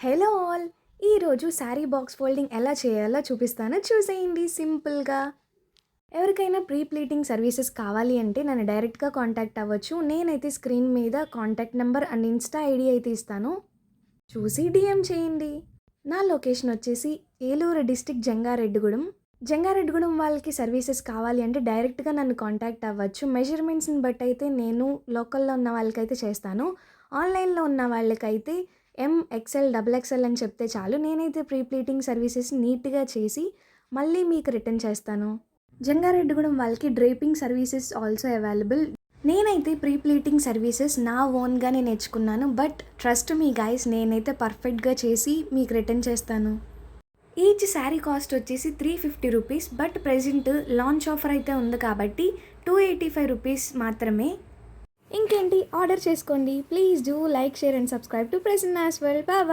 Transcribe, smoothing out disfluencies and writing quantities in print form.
Hello all! ఈరోజు sari box folding ఎలా చేయాలో చూపిస్తాను. చూసేయండి సింపుల్‌గా. ఎవరికైనా ప్రీ ప్లీటింగ్ సర్వీసెస్ కావాలి అంటే నన్ను డైరెక్ట్‌గా కాంటాక్ట్ అవ్వచ్చు. నేనైతే స్క్రీన్ మీద contact number and Insta ID అయితే ఇస్తాను. చూసి డీఎం చేయండి. నా లొకేషన్ వచ్చేసి ఏలూరు డిస్ట్రిక్ట్ జంగారెడ్డిగూడెం. జంగారెడ్డిగూడెం వాళ్ళకి సర్వీసెస్ కావాలి అంటే డైరెక్ట్‌గా నన్ను కాంటాక్ట్ అవ్వచ్చు. మెజర్‌మెంట్స్‌ని బట్టి అయితే నేను లోకల్‌లో ఉన్న వాళ్ళకైతే చేస్తాను. ఆన్‌లైన్‌లో ఉన్న వాళ్ళకైతే ఎక్స్ఎల్, డబుల్ ఎక్స్ఎల్ అని చెప్తే చాలు. నేనైతే ప్రీ ప్లీటింగ్ సర్వీసెస్ నీట్‌గా చేసి మళ్ళీ మీకు రిటర్న్ చేస్తాను. జంగారెడ్డిగూడెం వాళ్ళకి డ్రేపింగ్ సర్వీసెస్ ఆల్సో అవైలబుల్. నేనైతే ప్రీ ప్లీటింగ్ సర్వీసెస్ నా ఓన్‌గానే నేర్చుకున్నాను. బట్ ట్రస్ట్ మీ గైస్, నేనైతే పర్ఫెక్ట్‌గా చేసి మీకు రిటర్న్ చేస్తాను. ఈచ్ శారీ కాస్ట్ వచ్చేసి 350 rupees. But present launch offer అయితే ఉంది కాబట్టి 285 రూపీస్ మాత్రమే. ఇంకేంటి, ఆర్డర్ చేసుకోండి. Please do like, share and subscribe to Prasanna as well. Bye bye.